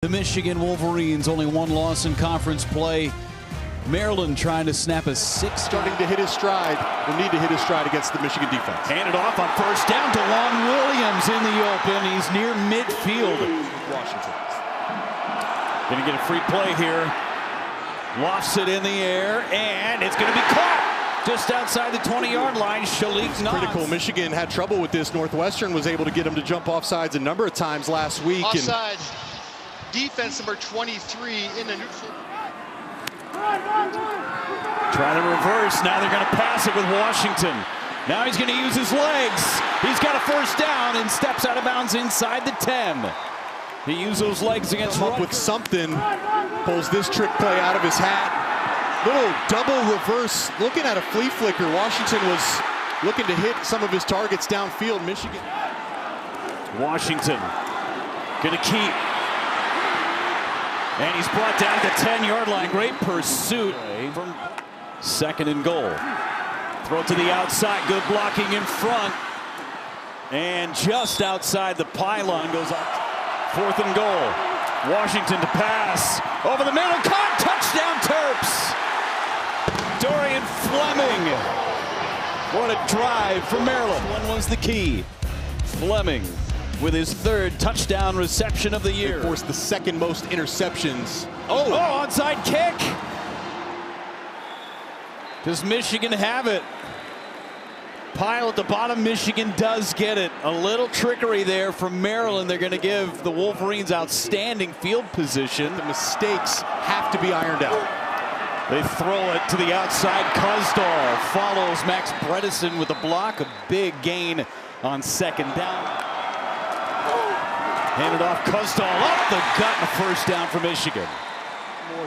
The Michigan Wolverines, only one loss in conference play. Maryland trying to snap a six. Starting to hit his stride. Will need to hit his stride against the Michigan defense. Handed off on first down to Juan Williams in the open. He's near midfield. Washington. Going to get a free play here. Lofts it in the air, and it's going to be caught just outside the 20-yard line. Shalik Knox. Critical. Michigan had trouble with this. Northwestern was able to get him to jump off sides a number of times last week. Offside. Defense number 23 in the neutral. Trying to reverse. Now they're going to pass it with Washington. Now he's going to use his legs. He's got a first down and steps out of bounds inside the 10. He used those legs against Rutgers. Up with something. Pulls this trick play out of his hat. Little double reverse. Looking at a flea flicker. Washington was looking to hit some of his targets downfield. Michigan. Washington going to keep. And he's brought down at the 10-yard line. Great pursuit from second and goal. Throw to the outside. Good blocking in front. And just outside the pylon goes up. Fourth and goal. Washington to pass. Over the middle. Caught. Touchdown Terps. Dorian Fleming. What a drive for Maryland. One was the key. Fleming with his third touchdown reception of the year. They forced the second most interceptions. Oh, onside kick. Does Michigan have it? Pile at the bottom. Michigan does get it. A little trickery there from Maryland. They're going to give the Wolverines outstanding field position. The mistakes have to be ironed out. They throw it to the outside. Kuzdal follows Max Bredesen with a block. A big gain on second down. Handed off. Kuzdal up the gut and a first down for Michigan.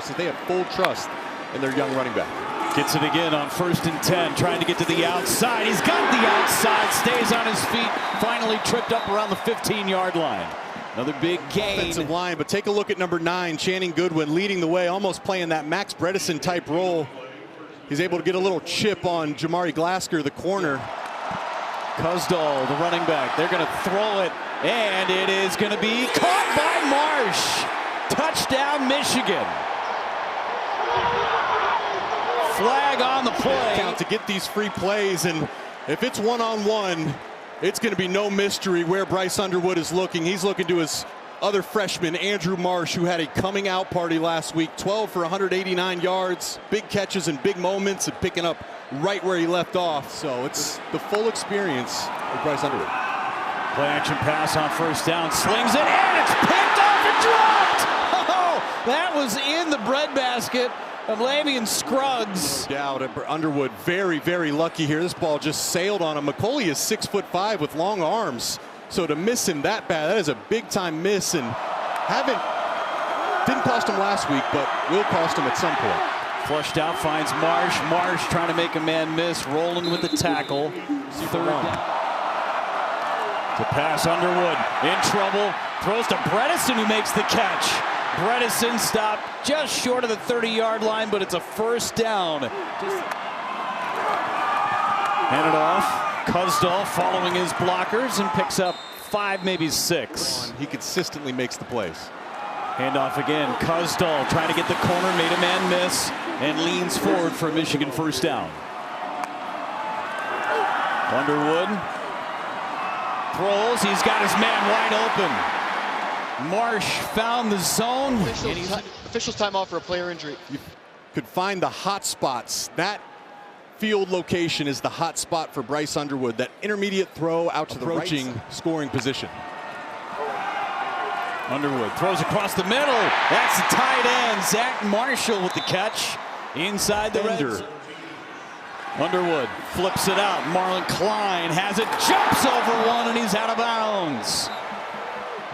So they have full trust in their young running back. Gets it again on 1st and 10, trying to get to the outside. He's got the outside, stays on his feet, finally tripped up around the 15-yard line. Another big gain. Offensive line, but take a look at number 9, Channing Goodwin, leading the way, almost playing that Max Bredesen type role. He's able to get a little chip on Jamari Glasker, the corner. Kuzdal, the running back. They're going to throw it, and it is going to be caught by Marsh. Touchdown, Michigan. Flag on the play. Count to get these free plays, and if it's one-on-one, it's going to be no mystery where Bryce Underwood is looking. He's looking to his other freshman, Andrew Marsh, who had a coming-out party last week. 12 for 189 yards, big catches and big moments, and picking up right where he left off. So it's the full experience of Bryce Underwood. Play-action pass on first down. Slings it, and it's picked off and dropped! Oh, that was in the breadbasket of Lavian Scruggs. No doubt, Underwood very, very lucky here. This ball just sailed on him. McCauley is 6'5" with long arms, so to miss him that bad, that is a big-time miss, and didn't cost him last week, but will cost him at some point. Flushed out, finds Marsh. Marsh trying to make a man miss, rolling with the tackle. Third down. To pass, Underwood in trouble. Throws to Bredesen, who makes the catch. Bredesen stopped just short of the 30-yard line, but it's a first down. Handed off. Kuzdal following his blockers and picks up 5, maybe 6. He consistently makes the plays. Handoff again. Kuzdal trying to get the corner, made a man miss, and leans forward for a Michigan first down. Underwood throws. He's got his man wide open. Marsh found the zone. Officials time off for a player injury. You could find the hot spots. That field location is the hot spot for Bryce Underwood. That intermediate throw out to the right scoring position. Underwood throws across the middle. That's the tight end. Zach Marshall with the catch inside the red zone. Underwood flips it out. Marlon Klein has it, jumps over one, and he's out of bounds.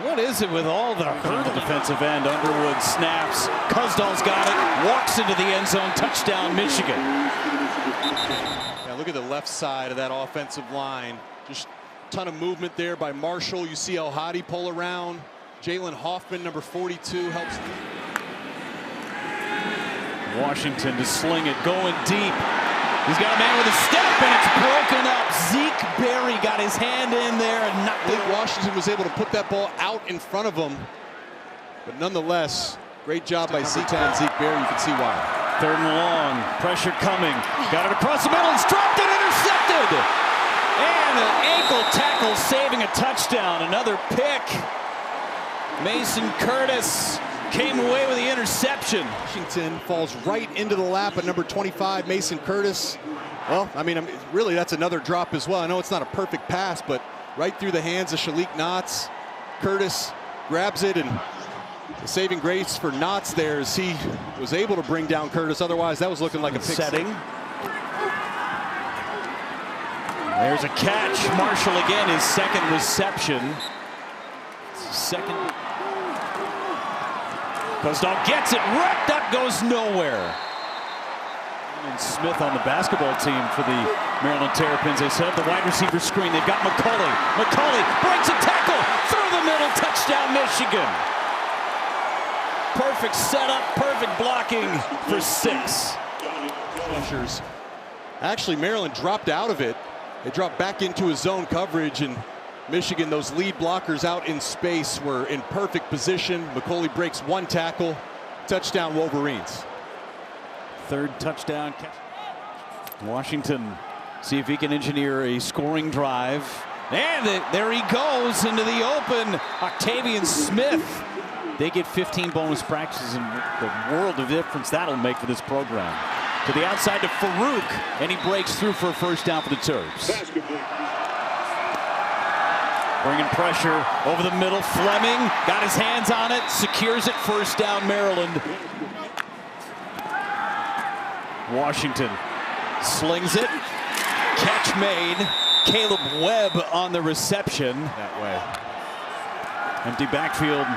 What is it with all the hurdle? Defensive end. Underwood snaps. Kuzdal's got it. Walks into the end zone. Touchdown, Michigan. Now look at the left side of that offensive line. Just a ton of movement there by Marshall. You see El Hadi pull around. Jalen Hoffman, number 42, helps. Washington to sling it, going deep. He's got a man with a step, and it's broken up. Zeke Berry got his hand in there and knocked it. Washington was able to put that ball out in front of him. But nonetheless, great job by Zeke and Zeke Bear. You can see why. 3rd and long, pressure coming. Got it across the middle, it's dropped and intercepted. And an ankle tackle saving a touchdown. Another pick. Mason Curtis came away with the interception. Washington falls right into the lap of number 25, Mason Curtis. Well, I mean, really, that's another drop as well. I know it's not a perfect pass, but right through the hands of Shalik Knotts. Curtis grabs it, and the saving grace for Knotts there is he was able to bring down Curtis. Otherwise, that was looking like a pick setting. There's a catch. Marshall again, his 2nd reception. Kuzdal gets it, wrapped up, goes nowhere. And Smith on the basketball team for the Maryland Terrapins. They set up the wide receiver screen. They've got McCulley. McCulley breaks a tackle through the middle. Touchdown, Michigan. Perfect setup, perfect blocking for 6. Actually, Maryland dropped out of it. They dropped back into his zone coverage, and Michigan, those lead blockers out in space, were in perfect position. McCulley breaks 1 tackle. Touchdown, Wolverines. 3rd touchdown catch. Washington, see if he can engineer a scoring drive. And there he goes into the open. Octavian Smith. They get 15 bonus practices, and the world of difference that'll make for this program. To the outside to Farouk, and he breaks through for a 1st down for the Terps. Bringing pressure over the middle. Fleming got his hands on it, secures it, 1st down, Maryland. Washington slings it. Catch made. Caleb Webb on the reception. That way. Empty backfield.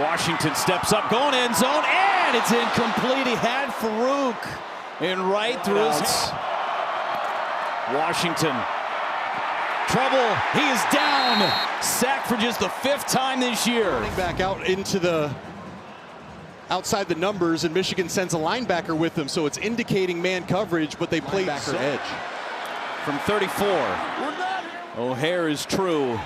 Washington steps up, going end zone, and it's incomplete. He had Farouk and right through his. Washington. Trouble. He is down. Sacked for just the 5th time this year. Running back out into the outside the numbers, and Michigan sends a linebacker with them, so it's indicating man coverage, but they play backer edge. From 34. O'Hare is true.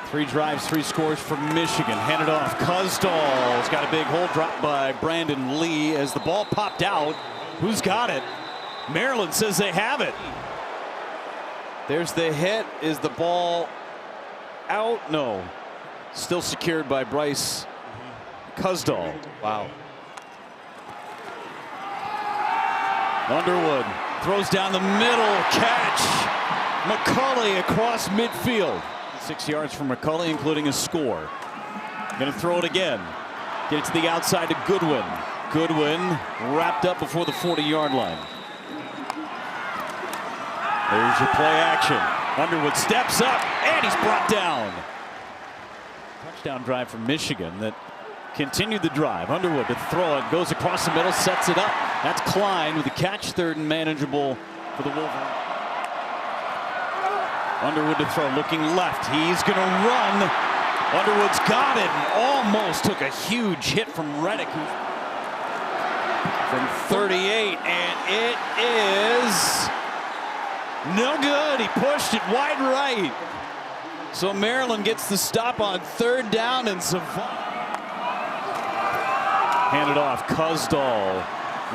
3 drives, 3 scores for Michigan. Handed off. Kuzdal's got a big hole dropped by Brandon Lee as the ball popped out. Who's got it? Maryland says they have it. There's the hit. Is the ball out? No. Still secured by Bryce Kuzdal. Wow. Underwood throws down the middle. Catch. McCulley across midfield. 6 yards from McCulley, including a score. Going to throw it again. Get it to the outside to Goodwin. Goodwin wrapped up before the 40-yard line. There's your play action. Underwood steps up, and he's brought down. Touchdown drive from Michigan that continued the drive. Underwood to throw it, goes across the middle, sets it up. That's Klein with the catch, 3rd and manageable for the Wolverines. Underwood to throw, looking left. He's going to run. Underwood's got it, and almost took a huge hit from Reddick from 38, and it is no good. He pushed it wide right. So Maryland gets the stop on 3rd down, and Savant handed off. Kuzdal,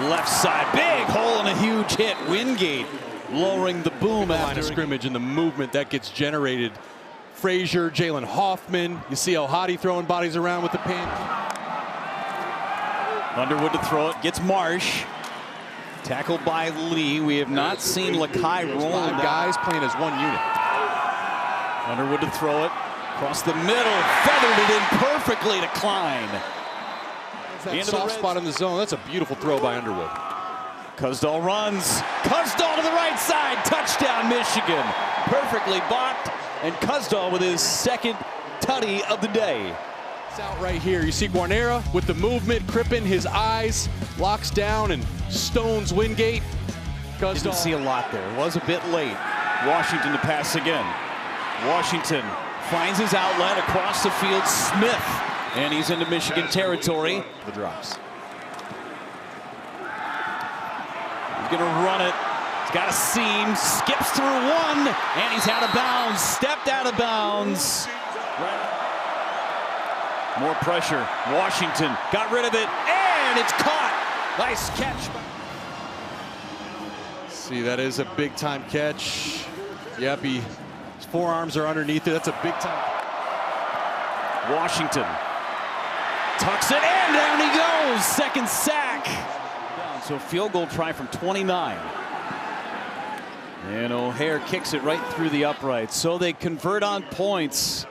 left side, big hole and a huge hit. Wingate lowering the boom after scrimmage, and the movement that gets generated. Frazier, Jalen Hoffman. You see El Hadi throwing bodies around with the pin. Underwood to throw it, gets Marsh. Tackled by Lee. We have not seen Lakai roll. 5 guys playing as 1 unit. Underwood to throw it across the middle, feathered it in perfectly to Klein. That soft spot in the zone. That's a beautiful throw by Underwood. Kuzdal runs. Kuzdal to the right side. Touchdown, Michigan. Perfectly blocked, and Kuzdal with his 2nd tutty of the day. It's out right here. You see Guarnera with the movement. Crippen, his eyes, locks down and stones Wingate. Kuzdal. Didn't see a lot there. Was a bit late. Washington to pass again. Washington finds his outlet across the field. Smith, and he's into Michigan territory. The drops. He's going to run it. He's got a seam, skips through 1, and he's out of bounds. Stepped out of bounds. More pressure. Washington got rid of it, and it's caught. Nice catch. See, that is a big-time catch. Yep, his forearms are underneath it. That's a big-time. Washington tucks it in, down he goes. Second sack. So field goal try from 29. And O'Hare kicks it right through the uprights. So they convert on points.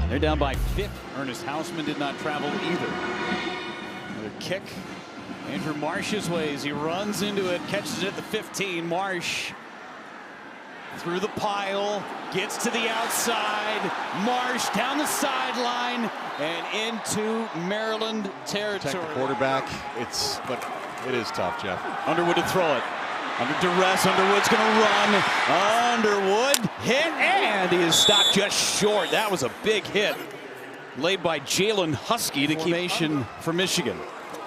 They're down by 5. Ernest Hausman did not travel either. Another kick. Andrew Marsh's way as he runs into it, catches it at the 15. Marsh through the pile, gets to the outside. Marsh down the sideline and into Maryland territory. Protect the quarterback. But it is tough, Jeff. Underwood to throw it. Under duress, Underwood's going to run. Underwood hit, and he is stopped just short. That was a big hit laid by Jalen Husky to formation for Michigan.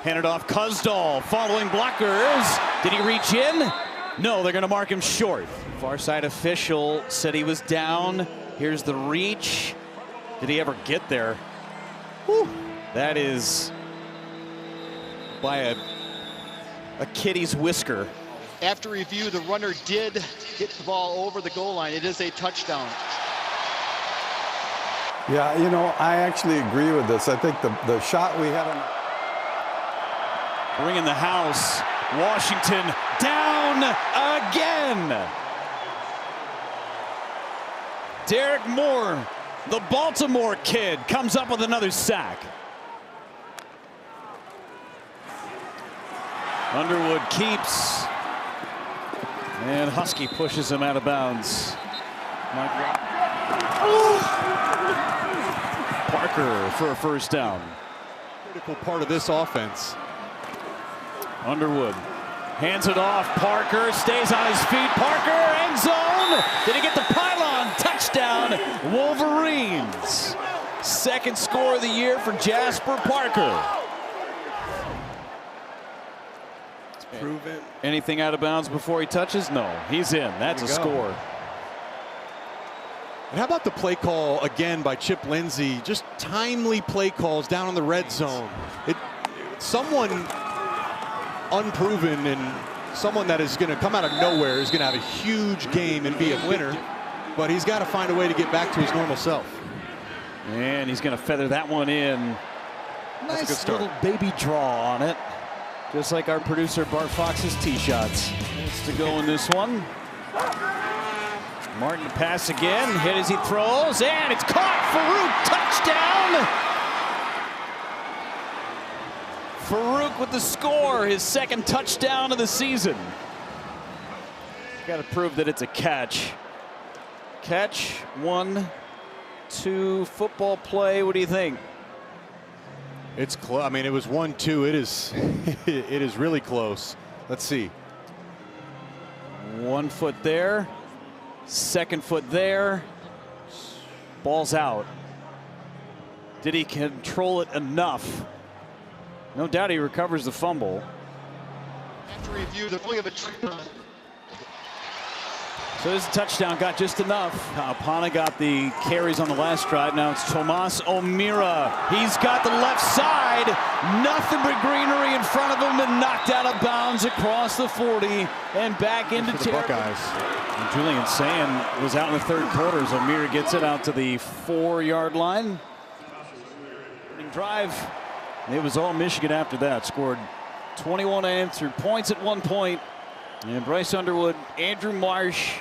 Handed off Kuzdal, following blockers. Did he reach in? No, they're going to mark him short. Far side official said he was down. Here's the reach. Did he ever get there? Whew. That is by a kitty's whisker. After review, the runner did get the ball over the goal line. It is a touchdown. Yeah, I actually agree with this. I think the shot we had on. Bringing the house. Washington down again. Derek Moore, the Baltimore kid, comes up with another sack. Underwood keeps. And Husky pushes him out of bounds. Parker for a first down. Critical part of this offense. Underwood hands it off. Parker stays on his feet. Parker, end zone. Did he get the pylon? Touchdown, Wolverines. Second score of the year for Jasper Parker. Proven. Anything out of bounds before he touches? No, he's in. That's a score. And how about the play call again by Chip Lindsey? Just timely play calls down in the red zone. Someone unproven and someone that is going to come out of nowhere is going to have a huge game and be a winner, but he's got to find a way to get back to his normal self. And he's going to feather that one in. Nice little baby draw on it. Just like our producer Bart Fox's tee shots. It's to go in this one. Martin to pass again, hit as he throws, and it's caught. Farouk touchdown. Farouk with the score, his second touchdown of the season. Got to prove that it's a catch. Catch, 1, 2, football play. What do you think? It's close. I mean, it was 1-2. It is really close. Let's see. 1 foot there, 2nd foot there. Ball's out. Did he control it enough? No doubt he recovers the fumble. After review, the play of a So this touchdown got just enough. Pana got the carries on the last drive. Now it's Tomas O'Meara. He's got the left side. Nothing but greenery in front of him and knocked out of bounds across the 40 and back into the Buckeyes. And Julian Sand was out in the 3rd quarter as O'Meara gets it out to the 4-yard line. Drive. It was all Michigan after that. Scored 21 unanswered points at one point. And Bryce Underwood, Andrew Marsh,